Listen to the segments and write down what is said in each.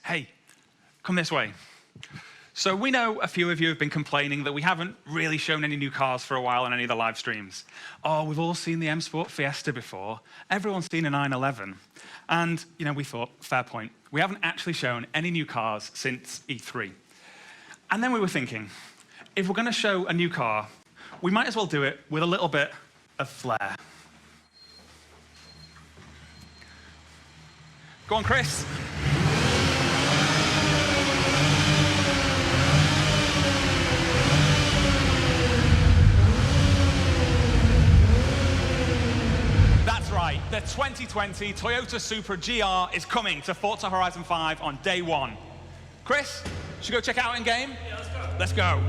Hey, come this way. So we know a few of you have been complaining that we haven't really shown any new cars for a while on any of the live streams. Oh, we've all seen the M Sport Fiesta before. Everyone's seen a 911. And, we thought, fair point. We haven't actually shown any new cars since E3. And then we were thinking, if we're going to show a new car, we might as well do it with a little bit of flair. Go on, Chris. The 2020 Toyota Supra GR is coming to Forza Horizon 5 on day one. Chris, should we go check it out in game? Yeah, let's go. Let's go.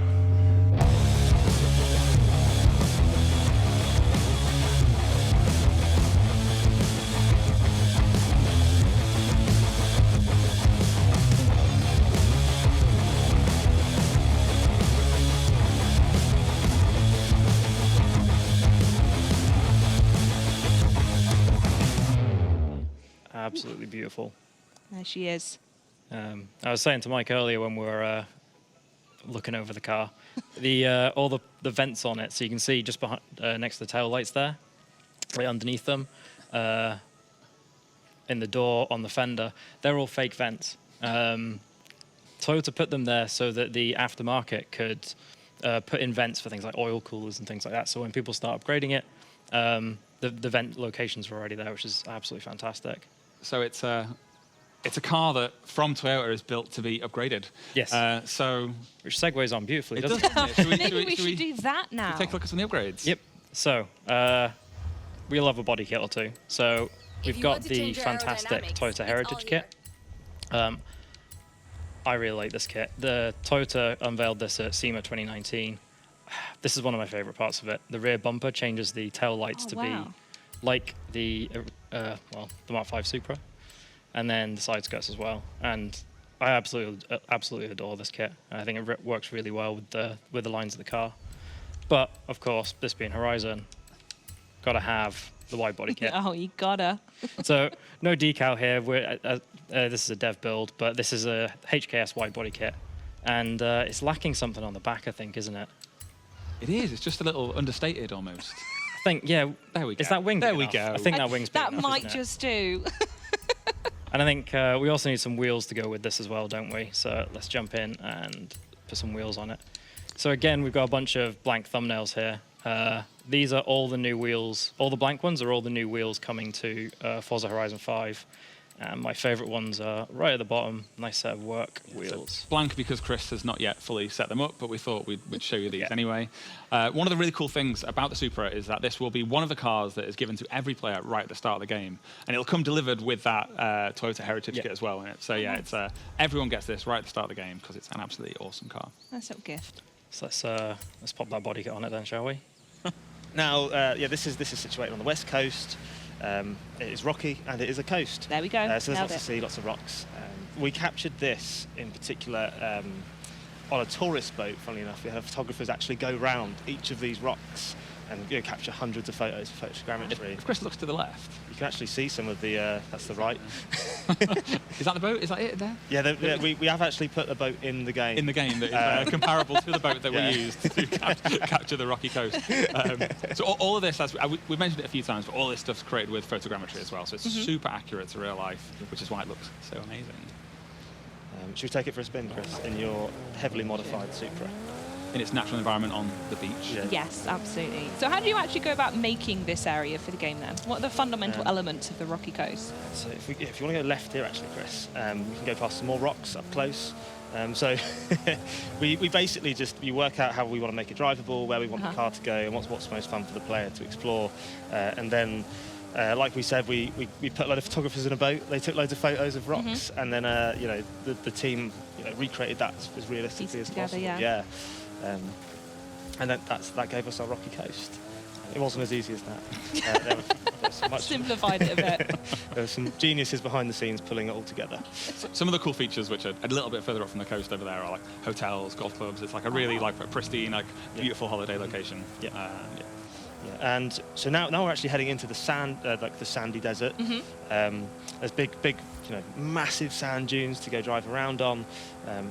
Absolutely beautiful. There she is. I was saying to Mike earlier when we were looking over the car, all the vents on it, so you can see just behind, next to the tail lights there, right underneath them, in the door, on the fender, they're all fake vents. Toyota put them there so that the aftermarket could put in vents for things like oil coolers and things like that. So when people start upgrading it, the vent locations were already there, which is absolutely fantastic. So it's a car that, from Toyota, is built to be upgraded. Yes. Which segues on beautifully, doesn't it? Maybe we should do that now. Take a look at some of the upgrades. Yep. So we'll have a body kit or two. So we've got the fantastic Toyota Heritage kit. I really like this kit. The Toyota unveiled this at SEMA 2019. This is one of my favorite parts of it. The rear bumper changes the tail lights to be like the Mark V Supra, and then the side skirts as well. And I absolutely adore this kit. I think it works really well with the lines of the car. But of course, this being Horizon, gotta have the wide body kit. Oh, you gotta. So no decal here. This is a dev build, but this is a HKS wide body kit, and it's lacking something on the back, I think, isn't it? It is. It's just a little understated almost. I think, yeah. There we go. Is that wing? There we go. I think that wing's big That enough, might isn't it? just do. And I think we also need some wheels to go with this as well, don't we? So let's jump in and put some wheels on it. So again, we've got a bunch of blank thumbnails here. These are all the new wheels. All the blank ones are all the new wheels coming to Forza Horizon 5. And my favorite ones are right at the bottom, nice set of work wheels. So blank because Chris has not yet fully set them up, but we thought we'd show you these anyway. One of the really cool things about the Supra is that this will be one of the cars that is given to every player right at the start of the game. And it'll come delivered with that Toyota Heritage kit as well in it. So yeah, it's everyone gets this right at the start of the game because it's an absolutely awesome car. Nice little gift. So let's pop that body kit on it then, shall we? Now, this is situated on the west coast. It is rocky and it is a coast. There we go. So there's lots to see, lots of rocks. We captured this in particular on a tourist boat. Funnily enough, we had photographers actually go round each of these rocks and capture hundreds of photos for photogrammetry. If Chris looks to the left, you can actually see some of the. That's the right. Is that the boat? Is that it there? Yeah, we have actually put the boat in the game. In the game that is comparable to the boat that we used to capture the rocky coast. So all of this, we've mentioned it a few times, but all this stuff's created with photogrammetry as well. So it's super accurate to real life, which is why it looks so amazing. Should we take it for a spin, Chris, in your heavily modified Supra? In its natural environment on the beach. Yeah. Yes, absolutely. So how do you actually go about making this area for the game then? What are the fundamental elements of the rocky coast? So if you want to go left here, actually, Chris, we can go past some more rocks up close. So we basically we work out how we want to make it drivable, where we want the car to go, and what's most fun for the player to explore. And then, like we said, we put a load of photographers in a boat. They took loads of photos of rocks, and then the team recreated that as realistically as possible. Yeah. And then that gave us our rocky coast. It wasn't as easy as that. There was so much simplified it a bit. There were some geniuses behind the scenes pulling it all together. Some of the cool features, which are a little bit further up from the coast over there, are like hotels, golf clubs. It's like a really pristine, beautiful holiday location. Yeah, and so now we're actually heading into the sand, like the sandy desert. There's big, massive sand dunes to go drive around on.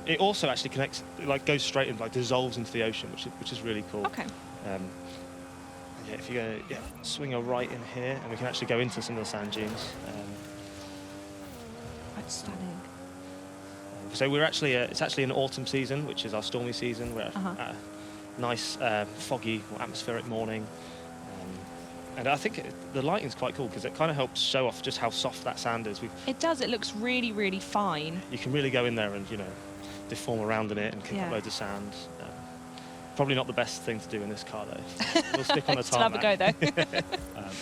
It also actually connects, like goes straight and like dissolves into the ocean, which is really cool. Okay. Yeah, if you go, swing a right in here, and we can actually go into some of the sand dunes. That's stunning. So we're actually, it's actually an autumn season, which is our stormy season. We're at a nice, foggy, or atmospheric morning. And I think the lighting's quite cool because it kind of helps show off just how soft that sand is. It does. It looks really, really fine. You can really go in there and, deform around in it and kick up loads of sand. Probably not the best thing to do in this car, though. We'll stick on the Still have tarmac. a go, though.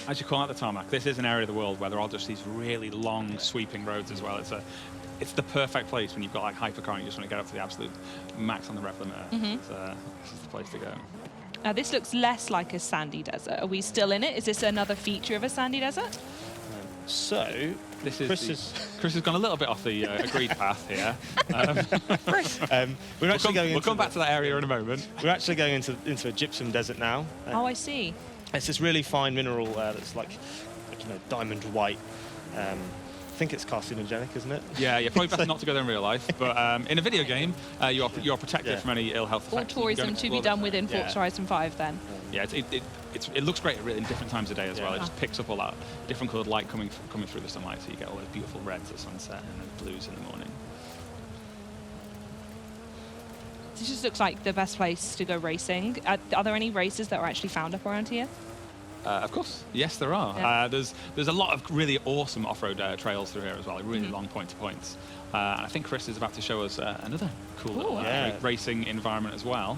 As you call out the tarmac, this is an area of the world where there are just these really long, sweeping roads as well. It's the perfect place when you've got like hypercar and you just want to get up to the absolute max on the rev limiter. This is the place to go. Now, this looks less like a sandy desert. Are we still in it? Is this another feature of a sandy desert? So, Chris has gone a little bit off the agreed path here. We'll come back to that area in a moment. We're actually going into a gypsum desert now. Oh, I see. It's this really fine mineral that's like diamond white. I think it's carcinogenic, isn't it? Yeah, probably best not to go there in real life. But in a video game, you're protected from any ill health All effects. tourism to be done within Forza Horizon 5 then. Yeah, it looks great in different times of day as well. It just picks up all that different coloured light coming through the sunlight, so you get all those beautiful reds at sunset and then blues in the morning. This just looks like the best place to go racing. Are there any races that are actually found up around here? Of course, yes, there are. Yeah. There's a lot of really awesome off-road trails through here as well, like really long point-to-points. And I think Chris is about to show us another cool little racing environment as well.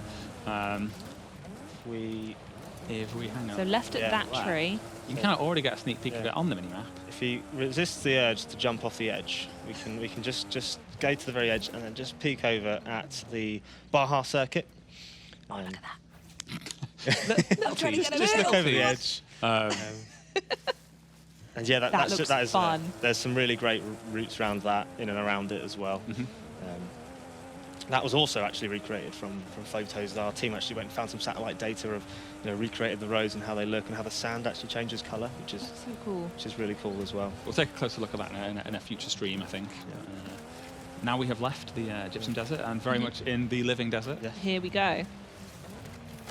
If we hang up. So left at that tree. You can kind of already get a sneak peek of it on the minimap. If you resist the urge to jump off the edge, we can just go to the very edge and then just peek over at the Baja circuit. Oh, look at that. Just look over the edge. And yeah, that is fun. There's some really great routes around that, in and around it as well. That was also actually recreated from photos. Our team actually went and found some satellite data of, recreated the roads and how they look and how the sand actually changes colour, which is so cool. Which is really cool as well. We'll take a closer look at that in a future stream, I think. Now we have left the gypsum desert and very much in the living desert. Yeah. Here we go.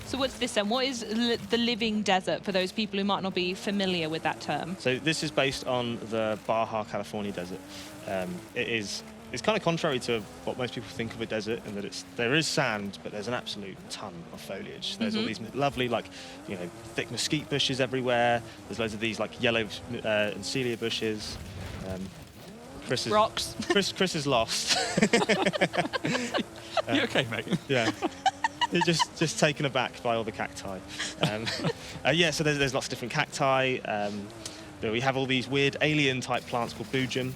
So what's this then? What is the living desert for those people who might not be familiar with that term? So this is based on the Baja California desert. It's kind of contrary to what most people think of a desert, in that there is sand, but there's an absolute ton of foliage. There's all these lovely, thick mesquite bushes everywhere. There's loads of these yellow and celia bushes. Rocks. Chris is lost. You okay, mate? Yeah. You're just taken aback by all the cacti. So there's lots of different cacti. We have all these weird alien-type plants called bujum.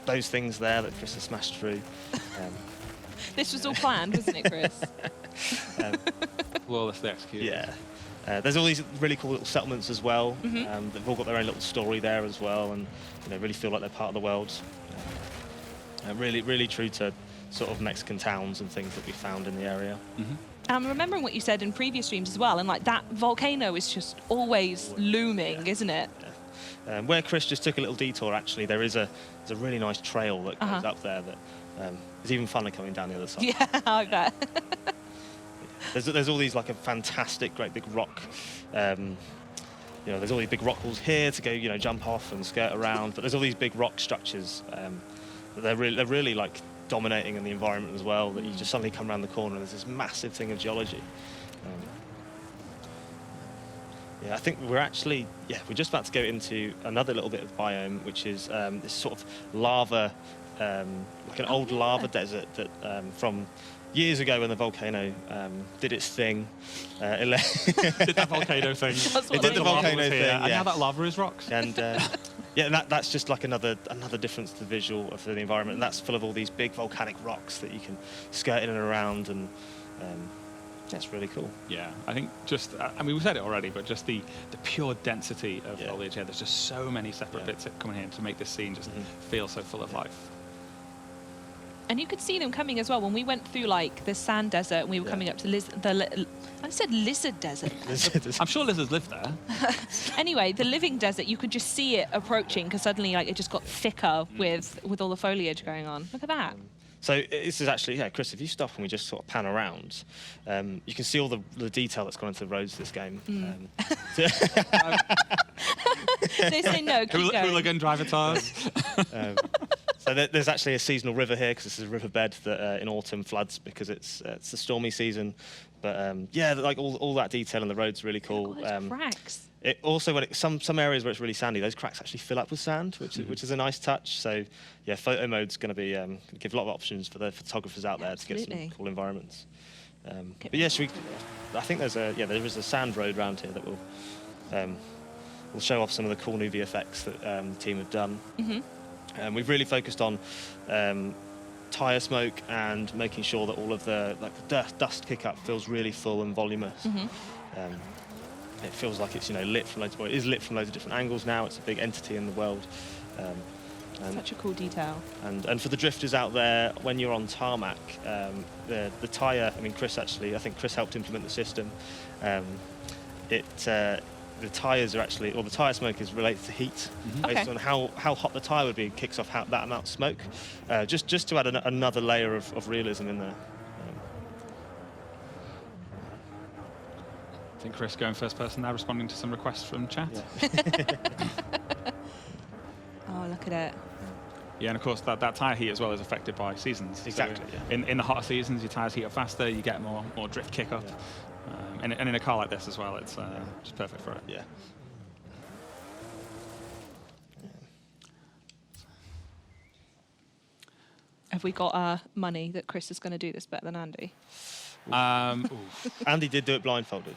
Those things there that Chris has smashed through. This was all planned, wasn't it, Chris? Flawlessly executed. Yeah. There's all these really cool little settlements as well. They've all got their own little story there as well, and really feel like they're part of the world. Really, really true to sort of Mexican towns and things that we found in the area. I'm remembering what you said in previous streams as well, and that volcano is just always looming, isn't it? Yeah. Where Chris just took a little detour, actually, there's a really nice trail that goes up there that is even funner coming down the other side. Yeah, I bet. There's all these a fantastic, great big rock. There's all these big rock walls here to go, jump off and skirt around. But there's all these big rock structures. They're really dominating in the environment as well. That you just suddenly come around the corner and there's this massive thing of geology. I think we're just about to go into another little bit of biome, which is this sort of lava, like an old lava desert that from years ago when the volcano did its thing. Did that volcano thing. It did the volcano thing, And now that lava is rocks. And that's just another difference to the visual of the environment. And that's full of all these big volcanic rocks that you can skirt in and around, and that's really cool. Yeah, I think we said it already, but just the pure density of foliage here. There's just so many separate bits coming here to make this scene just feel so full of life. And you could see them coming as well when we went through like the sand desert and we were coming up to I said lizard desert. I'm sure lizards live there. Anyway, the living desert, you could just see it approaching because suddenly like it just got thicker with all the foliage going on. Look at that. So this is actually, Chris, if you stop and we just sort of pan around, you can see all the detail that's gone into the roads of this game. They say no, keep going. Hooligan driver tires. So there's actually a seasonal river here because this is a riverbed that in autumn floods because it's the stormy season. But yeah, like all that detail on the road's really cool. Those cracks. It also, when some areas where it's really sandy, those cracks actually fill up with sand, which is a nice touch. So yeah, photo mode's going to be give a lot of options for the photographers out there to get some cool environments. But yeah, I think there is a sand road around here that will show off some of the cool new VFX that the team have done. We've really focused on tyre smoke and making sure that all of the dust kick-up feels really full and voluminous. It feels like it's lit from loads. Well, it is lit from loads of different angles now. It's a big entity in the world. Such a cool detail. And for the drifters out there, when you're on tarmac, the tyre. I mean, I think Chris helped implement the system. The tyres are actually, or the tyre smoke is related to heat, based on how hot the tyre would be. It kicks off that amount of smoke, just to add another layer of realism in there. I think Chris going first person now, responding to some requests from chat. Oh, look at it. Yeah, and of course that tyre heat as well is affected by seasons. Exactly. So in the hotter seasons, your tyres heat up faster, you get more drift kick up. And in a car like this as well, it's just perfect for it. Yeah. Have we got money that Chris is going to do this better than Andy? Andy did do it blindfolded.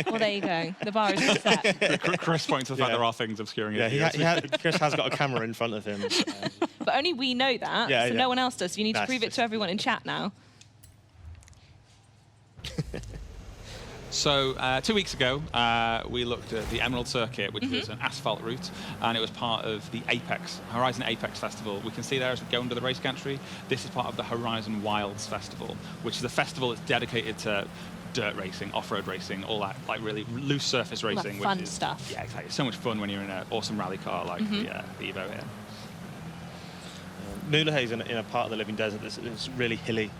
Well, there you go. The bar is set. Chris points to the fact there are things obscuring it. Chris has got a camera in front of him. But only we know that, so no one else does. So you need to prove it to everyone in chat now. So 2 weeks ago, we looked at the Emerald Circuit, which was an asphalt route, and it was part of the Horizon Apex Festival. We can see there as we go under the race gantry, this is part of the Horizon Wilds Festival, which is a festival that's dedicated to dirt racing, off-road racing, all that like really loose surface racing. Like fun stuff. Yeah, exactly. It's so much fun when you're in an awesome rally car like the Evo here. Mulege is in a part of the living desert that's really hilly.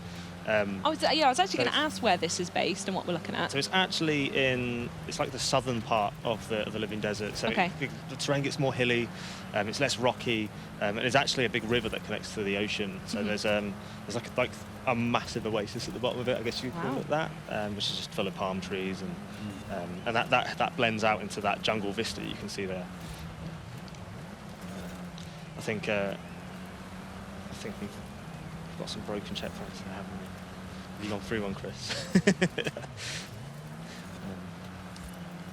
I was actually going to ask where this is based and what we're looking at. So it's actually it's like the southern part of the living desert. So the terrain gets more hilly, it's less rocky, and there's actually a big river that connects to the ocean. So there's like a massive oasis at the bottom of it, I guess you could call it that, which is just full of palm trees, and that blends out into that jungle vista you can see there. I think we've got some broken checkpoints there, haven't we? Have you gone through one, Chris?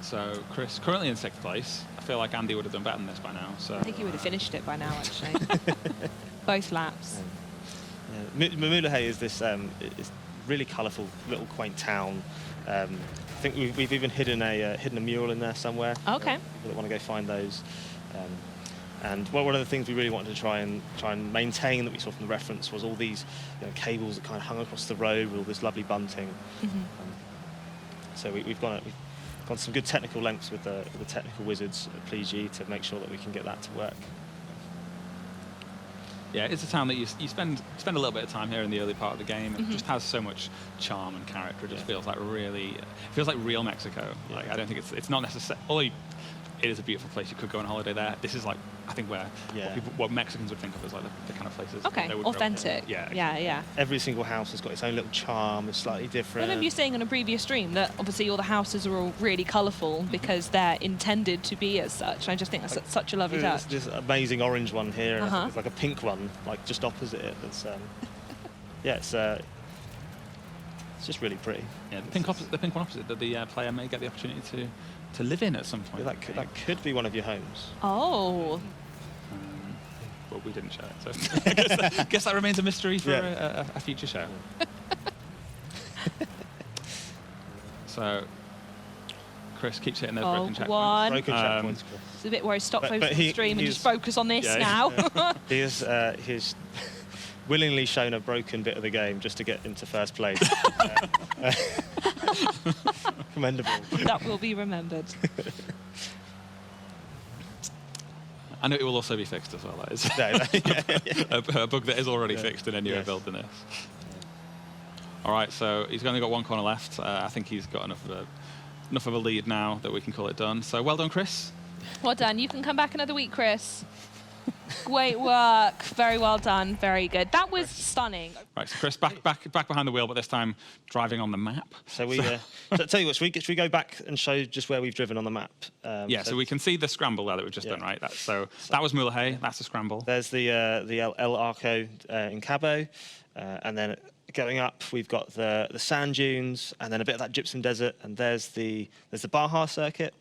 So Chris, currently in 6th place. I feel like Andy would have done better than this by now. So I think he would have finished it by now, actually. Both laps. Mulege is this really colourful little quaint town. I think we've even hidden a mural in there somewhere. Okay. People that want to go find those. And one of the things we really wanted to try and maintain that we saw from the reference was all these cables that kind of hung across the road with all this lovely bunting. So we've gone some good technical lengths with the technical wizards at PG to make sure that we can get that to work. Yeah, it's a town that you spend a little bit of time here in the early part of the game. It just has so much charm and character. It just feels like real Mexico. Yeah. Like I don't think it's not necessarily. It is a beautiful place. You could go on holiday there. This is like, I think, where what Mexicans would think of as like the kind of places. Okay, authentic. Yeah. Every single house has got its own little charm. It's slightly different. I remember you saying on a previous stream that obviously all the houses are all really colourful because they're intended to be as such. I just think that's such a lovely touch. There's this amazing orange one here, and there's like a pink one, like just opposite it. That's it's just really pretty. Yeah, the pink one opposite that the player may get the opportunity to live in at some point. Yeah, that could be one of your homes. Oh. But we didn't show it, so I guess that remains a mystery for a future show. So, Chris keeps hitting those broken checkpoints. Broken checkpoints, Chris. It's a bit where I stop focusing on the stream and just focus on this now. He's willingly shown a broken bit of the game just to get into first place. Commendable. That will be remembered. I know it will also be fixed as well. That is No, a bug that is already fixed in a newer build than this. All right, so he's only got one corner left. I think he's got enough of a lead now that we can call it done. So well done, Chris. Well done. You can come back another week, Chris. Great work. Very well done. Very good. That was stunning. Right, so Chris, back behind the wheel, but this time driving on the map. So we, so tell you what, should we go back and show just where we've driven on the map? Yeah, so we can see the scramble there that we've just done, right? That was Mulege, that's a scramble. There's the El Arco in Cabo, and then going up, we've got the sand dunes, and then a bit of that gypsum desert, and there's the Baja circuit.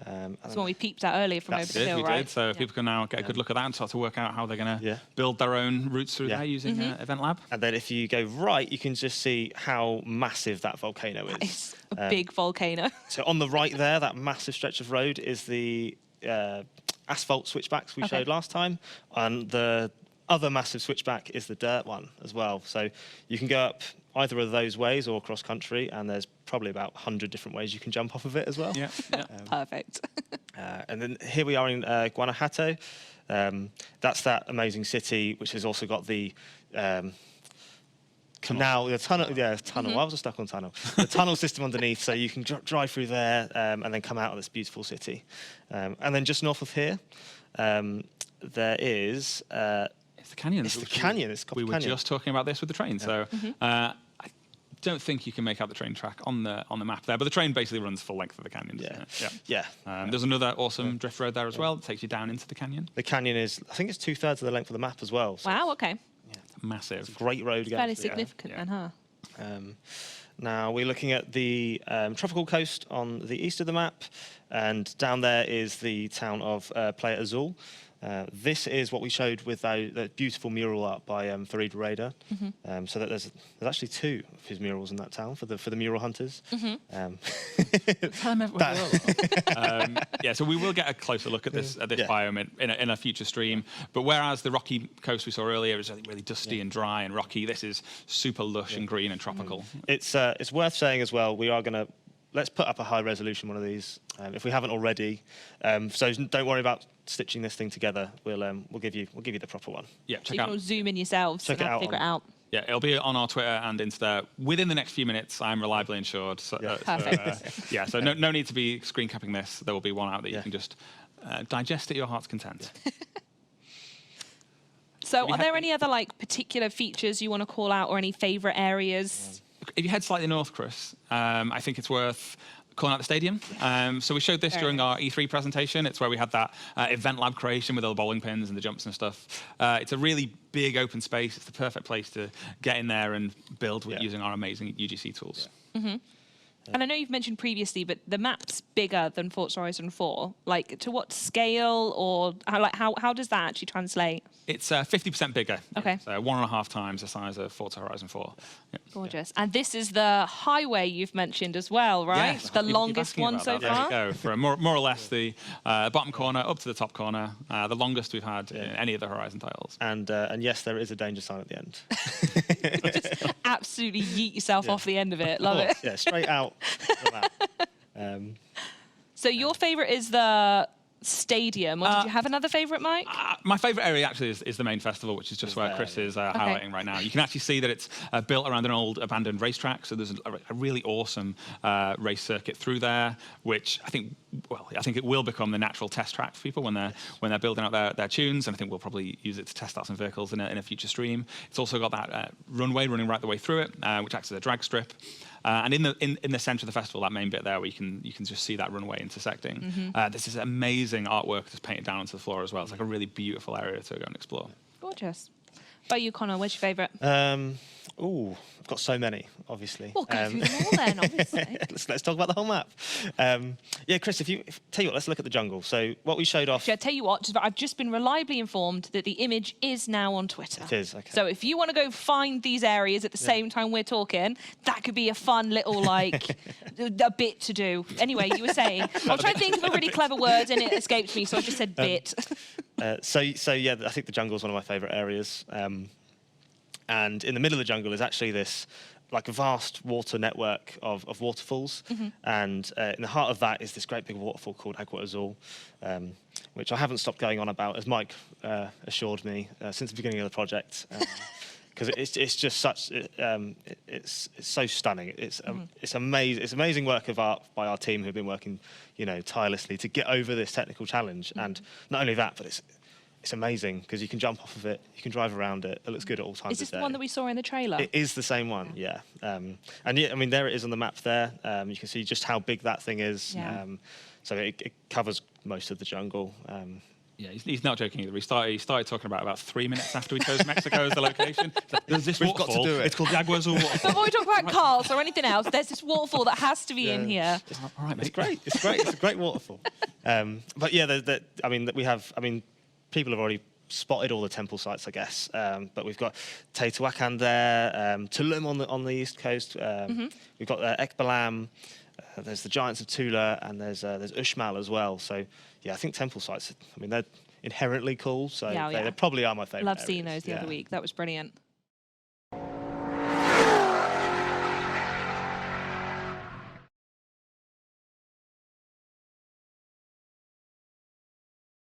That's one we peeped at earlier from over the hill, right? We did, so people can now get a good look at that and start to work out how they're going to build their own routes through there using Event Lab. And then if you go right, you can just see how massive that volcano is. It's a big volcano. So on the right there, that massive stretch of road is the asphalt switchbacks we showed last time. And the other massive switchback is the dirt one as well. So you can go up either of those ways or cross country, and there's probably about 100 different ways you can jump off of it as well. Yeah. Perfect. And then here we are in Guanajuato. That's that amazing city, which has also got the canal, the tunnel. Yeah, tunnel. Why was I stuck on tunnel? The tunnel system underneath, so you can drive through there and then come out of this beautiful city. And then just north of here, there is. It's the canyon. It's the canyon. It's we were just talking about this with the train. So I don't think you can make out the train track on the map there, but the train basically runs full length of the canyon. There's another awesome drift road there as well that takes you down into the canyon. The canyon is, I think it's 2/3 of the length of the map as well. So Wow, okay. It's massive. it's a great road. Fairly significant then, huh? Now we're looking at the tropical coast on the east of the map, and down there is the town of Playa Azul. This is what we showed with the beautiful mural art by Farid Reda. So that there's actually 2 of his murals in that town for the mural hunters. So we will get a closer look at this biome in a future stream. But whereas the rocky coast we saw earlier is really dusty and dry and rocky, this is super lush and green and tropical. It's worth saying as well, we are going to let's put up a high resolution one of these if we haven't already. So don't worry about stitching this thing together. We'll give you the proper one. Yeah, So you can all zoom in yourselves and figure it out. Yeah, it'll be on our Twitter and Insta within the next few minutes. I'm reliably ensured. So, Perfect. So no need to be screen capping this. There will be one out that you can just digest at your heart's content. So are there any other particular features you want to call out or any favourite areas? If you head slightly north, Chris, I think it's worth calling out the stadium. So we showed this during our E3 presentation. It's where we had that event lab creation with all the bowling pins and the jumps and stuff. It's a really big open space. It's the perfect place to get in there and build using our amazing UGC tools. And I know you've mentioned previously, but the map's bigger than Forza Horizon 4. To what scale, or how does that actually translate? It's 50% bigger. Okay. So 1.5 times the size of Forza Horizon 4. Yep. Gorgeous. And this is the highway you've mentioned as well, right? Yes, the longest one so far? There you go. For more or less the bottom corner up to the top corner, the longest we've had in any of the Horizon titles. And yes, there is a danger sign at the end. Just absolutely yeet yourself off the end of it. Love it. Yeah, straight out. So your favourite is the stadium, or did you have another favourite, Mike? My favourite area actually is the main festival, which is just where Chris is highlighting right now. You can actually see that it's built around an old abandoned racetrack, so there's a really awesome race circuit through there, which I think it will become the natural test track for people when they're building out their tunes, and I think we'll probably use it to test out some vehicles in a future stream. It's also got that runway running right the way through it, which acts as a drag strip. And in the centre of the festival, that main bit there, where you can just see that runway intersecting. This is amazing artwork that's painted down onto the floor as well. It's like a really beautiful area to go and explore. Gorgeous. What about you, Connor? What's your favourite? I've got so many, obviously. We'll go through them all then, obviously. Let's talk about the whole map. Chris, tell you what, let's look at the jungle. So what we showed off. Actually, I tell you what, I've just been reliably informed that the image is now on Twitter. It is, okay. So if you want to go find these areas at the same time we're talking, that could be a fun little a bit to do. Anyway, you were saying. I'll try to think of a really clever word and it escaped me, so I just said bit. I think the jungle is one of my favourite areas. And in the middle of the jungle is actually this like a vast water network of waterfalls. And in the heart of that is this great big waterfall called Agua Azul, which I haven't stopped going on about, as Mike assured me, since the beginning of the project. Because it's just such, it's so stunning. It's amazing. It's amazing work of art by our team who've been working, tirelessly to get over this technical challenge. And not only that, but it's amazing because you can jump off of it, you can drive around it. It looks good at all times. Is this the one that we saw in the trailer? It is the same one, yeah. And yeah, I mean, there it is on the map there. You can see just how big that thing is. Yeah. So it covers most of the jungle. Yeah, he's not joking either. He started talking about 3 minutes after we chose Mexico as the location. There's this We've waterfall. got to do it. It's called the Agua Azul waterfall. Before we talk about cars or anything else, there's this waterfall that has to be in here. All right, mate. It's great. It's great. It's a great waterfall. But yeah, people have already spotted all the temple sites, I guess. But we've got Teotihuacan there, Tulum on the east coast. We've got Ekbalam. There's the Giants of Tula, and there's Uxmal as well. So yeah, I think temple sites. I mean, they're inherently cool. So they probably are my favourite. Love seeing those the other week. That was brilliant.